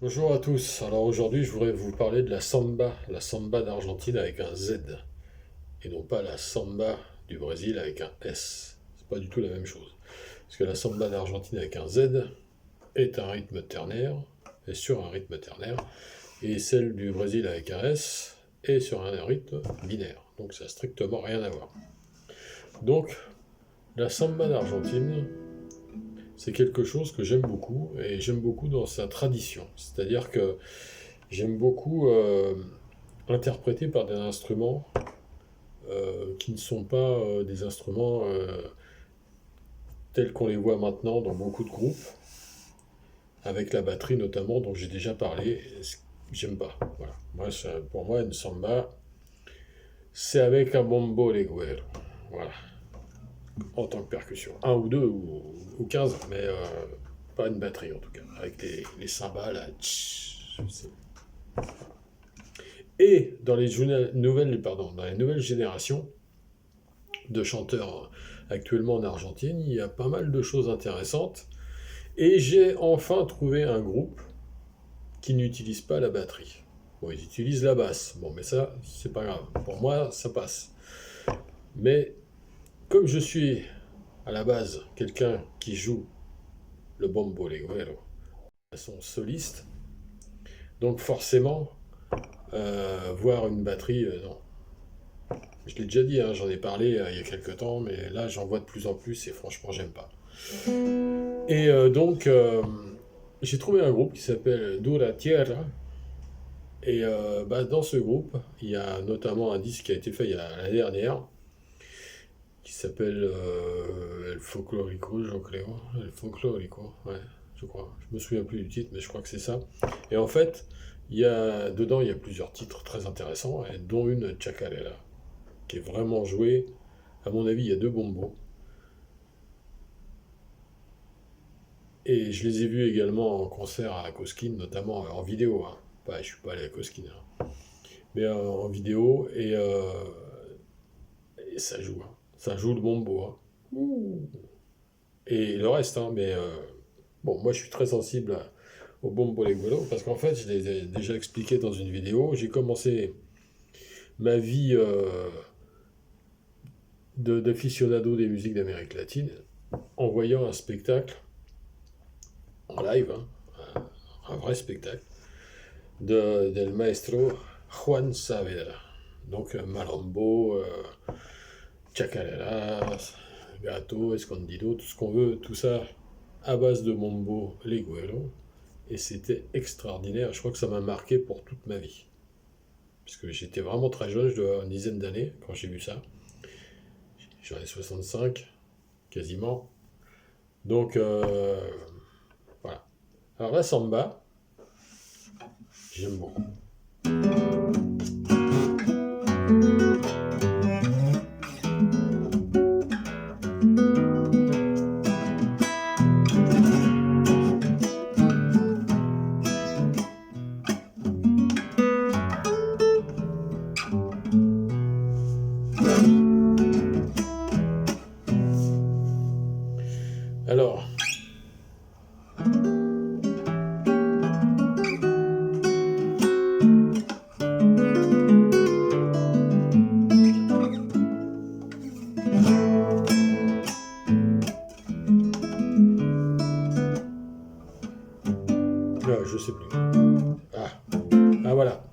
Bonjour à tous. Alors aujourd'hui, je voudrais vous parler de la samba d'Argentine avec un Z, et non pas la samba du Brésil avec un S. C'est pas du tout la même chose. Parce que la samba d'Argentine avec un Z est un rythme ternaire, est sur un rythme ternaire, et celle du Brésil avec un S est sur un rythme binaire. Donc ça n'a strictement rien à voir. Donc la samba d'Argentine, c'est quelque chose que j'aime beaucoup, et j'aime beaucoup dans sa tradition. C'est-à-dire que j'aime beaucoup interprété par des instruments qui ne sont pas des instruments tels qu'on les voit maintenant dans beaucoup de groupes, avec la batterie notamment, dont j'ai déjà parlé. J'aime pas. Voilà. Pour moi, une samba, c'est avec un bombo leguero. Voilà. En tant que percussion. Un ou deux ou 15, mais pas une batterie en tout cas. Avec les cymbales, là. Et dans les nouvelles générations de chanteurs actuellement en Argentine, il y a pas mal de choses intéressantes. Et j'ai enfin trouvé un groupe qui n'utilise pas la batterie. Bon, ils utilisent la basse. Bon, mais ça, c'est pas grave. Pour moi, ça passe. Mais comme je suis à la base quelqu'un qui joue le bombo leguero de façon soliste, donc forcément, voir une batterie, non. Je l'ai déjà dit, hein, j'en ai parlé il y a quelques temps, mais là j'en vois de plus en plus et franchement j'aime pas. Et j'ai trouvé un groupe qui s'appelle Dura Tierra. Et dans ce groupe, il y a notamment un disque qui a été fait l'année dernière, qui s'appelle El Folklorico, je crois. El Folklorico, ouais, je crois. Je me souviens plus du titre, mais je crois que c'est ça. Et en fait, dedans, il y a plusieurs titres très intéressants, et dont une Chacarera, qui est vraiment jouée. À mon avis, il y a deux bombos. Et je les ai vus également en concert à Cosquín, notamment en vidéo. Hein. Je suis pas allé à Cosquín, hein. Mais en vidéo, et ça joue. Hein. Ça joue le bombo. Hein. Ouh. Et le reste, hein, mais bon, moi je suis très sensible au bombo leguero, parce qu'en fait, je l'ai déjà expliqué dans une vidéo, j'ai commencé ma vie d'aficionado des musiques d'Amérique latine en voyant un spectacle en live, hein, un vrai spectacle, del maestro Juan Saavedra. Donc Malambo, Chacareras, Gato, Escondido, tout ce qu'on veut, tout ça à base de Mombo Leguero. Et c'était extraordinaire. Je crois que ça m'a marqué pour toute ma vie. Parce que j'étais vraiment très jeune, je dois avoir une dizaine d'années quand j'ai vu ça. J'en ai 65, quasiment. Donc, voilà. Alors la samba, j'aime beaucoup. Alors, je sais plus. Ah voilà.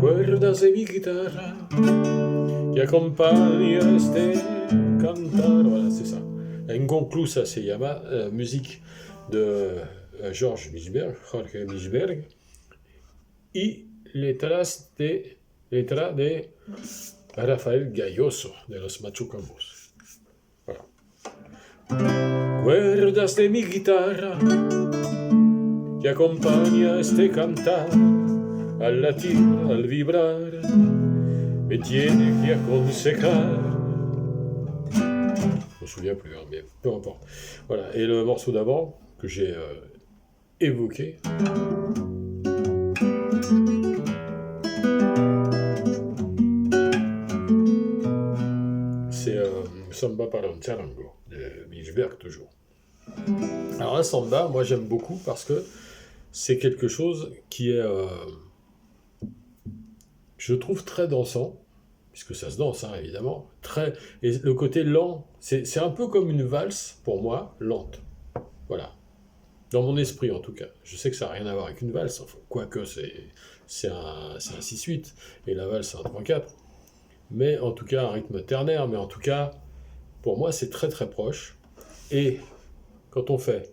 Cuerdas de mi guitarra qui accompagne este cantar. Voilà, c'est ça. Inconclusa se llama, musique de Jorge Milberg, y letra de Rafael Gayoso, de los Machucambos. Voilà. Cuerdas de mi guitarra que acompaña este cantar, al latir, al vibrar, me tiene que aconsejar. Je me souviens plus, hein, mais peu importe. Voilà, et le morceau d'avant que j'ai évoqué, Samba para un charango, de Milchberg toujours. Alors la samba, moi j'aime beaucoup parce que c'est quelque chose qui est, je trouve, très dansant, puisque ça se danse, hein, évidemment. Et le côté lent, c'est un peu comme une valse, pour moi, lente. Voilà. Dans mon esprit, en tout cas. Je sais que ça n'a rien à voir avec une valse, enfin, quoique c'est un 6-8, et la valse, c'est un 3-4. Mais en tout cas, un rythme ternaire, mais en tout cas, pour moi, c'est très très proche. Et quand on fait...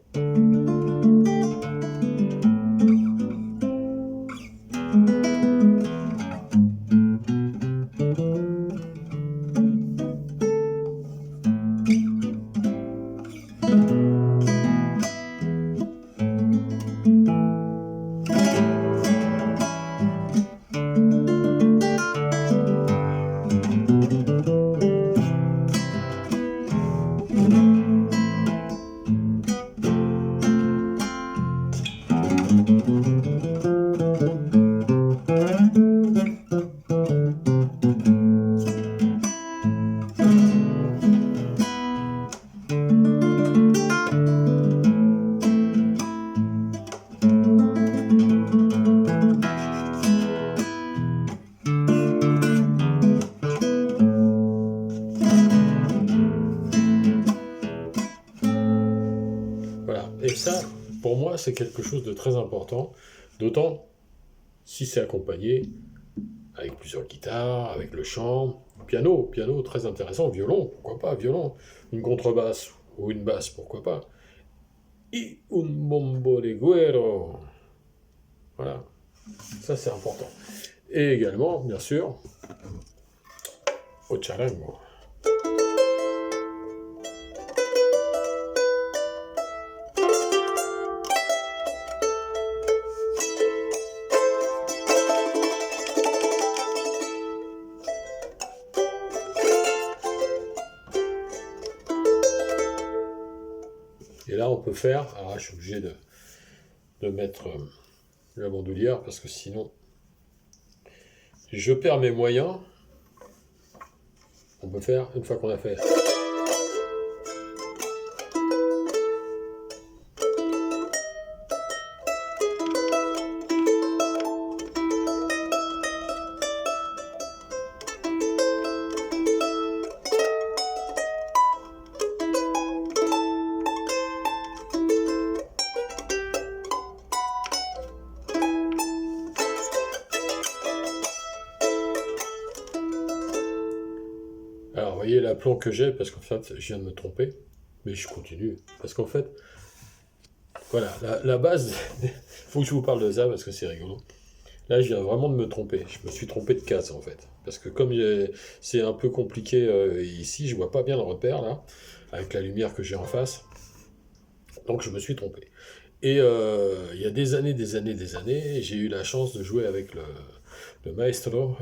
Voilà. Et ça, pour moi, c'est quelque chose de très important, d'autant si c'est accompagné avec plusieurs guitares, avec le chant, piano très intéressant, violon, pourquoi pas, violon, une contrebasse ou une basse, pourquoi pas, et un bombo de güero. Voilà, ça c'est important. Et également, bien sûr, au charango. Et là, on peut faire... Alors, je suis obligé de mettre la bandoulière, parce que sinon, je perds mes moyens. On peut faire, une fois qu'on a fait... Alors, vous voyez l'aplomb que j'ai, parce qu'en fait, je viens de me tromper, mais je continue. Parce qu'en fait, voilà, la base, il faut que je vous parle de ça, parce que c'est rigolo. Là, je viens vraiment de me tromper. Je me suis trompé de case, en fait. Parce que comme c'est un peu compliqué ici, je vois pas bien le repère, là, avec la lumière que j'ai en face. Donc, je me suis trompé. Et il y a des années, j'ai eu la chance de jouer avec le maestro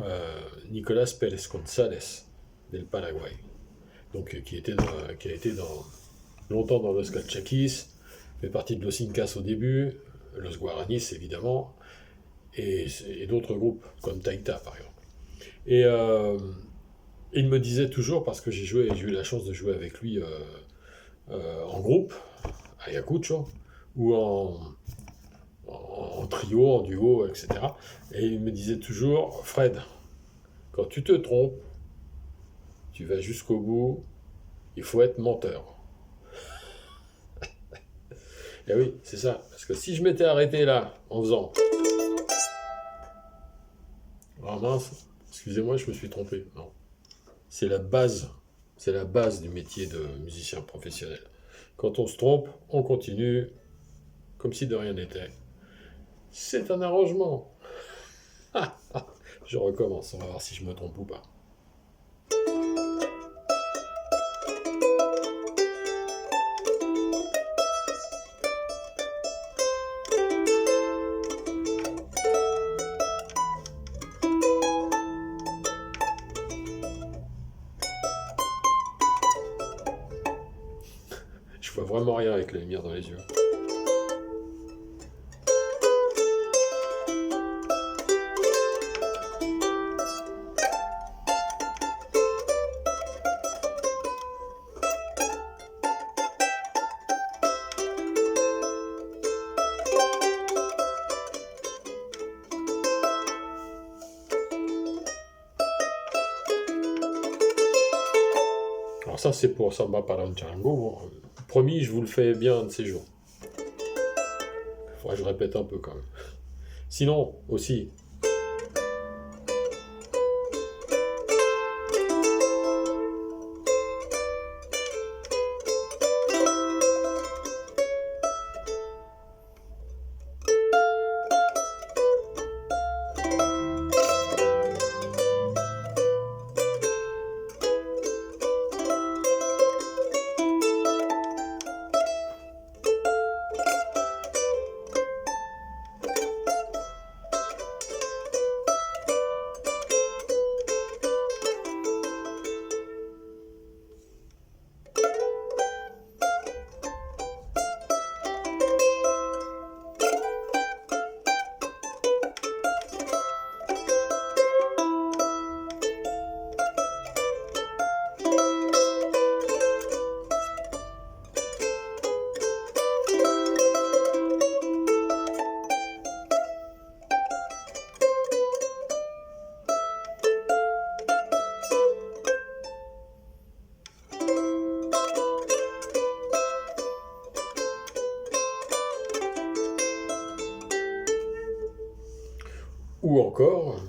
Nicolas Pérez González, del Paraguay. Donc, qui a été longtemps dans Los Calchaquis, fait partie de Los Incas au début, Los Guaranis évidemment, et d'autres groupes, comme Taïta par exemple. Et il me disait toujours, parce que j'ai eu la chance de jouer avec lui en groupe, à Ayacucho, ou en trio, en duo, etc. Et il me disait toujours, Fred, quand tu te trompes, tu vas jusqu'au bout, il faut être menteur. Et oui, c'est ça. Parce que si je m'étais arrêté là, en faisant... Ah mince, excusez-moi, je me suis trompé. Non. C'est la base du métier de musicien professionnel. Quand on se trompe, on continue, comme si de rien n'était. C'est un arrangement. Je recommence, on va voir si je me trompe ou pas. Je vois vraiment rien avec la lumière dans les yeux. ça c'est pour Samba para un Tango. Promis, je vous le fais bien un de ces jours. Faudrait que je répète un peu quand même. Sinon, aussi, ou encore,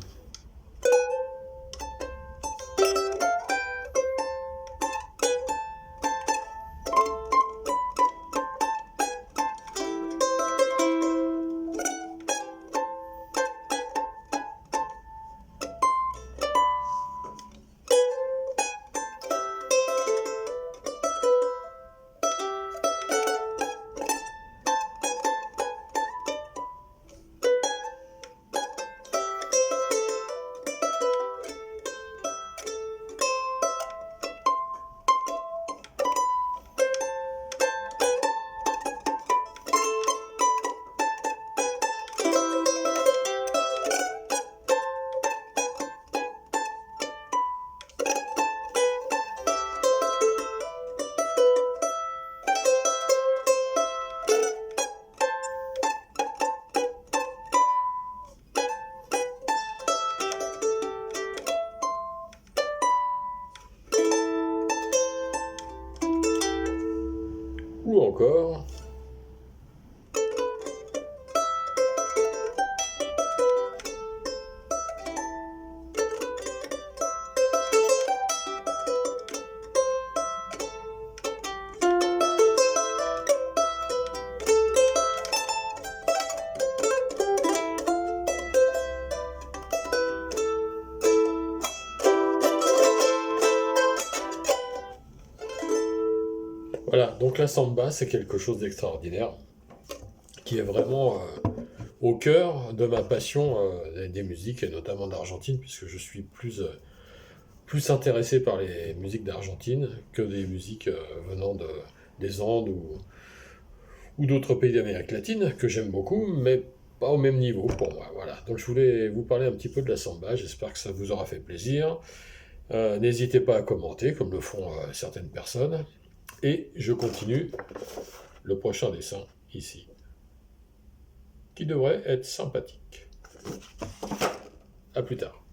ou encore, voilà, donc la samba, c'est quelque chose d'extraordinaire, qui est vraiment au cœur de ma passion des musiques, et notamment d'Argentine, puisque je suis plus intéressé par les musiques d'Argentine que des musiques venant des Andes ou d'autres pays d'Amérique latine, que j'aime beaucoup, mais pas au même niveau pour moi. Voilà, donc je voulais vous parler un petit peu de la samba, j'espère que ça vous aura fait plaisir. N'hésitez pas à commenter, comme le font certaines personnes. Et je continue le prochain dessin ici, qui devrait être sympathique. À plus tard.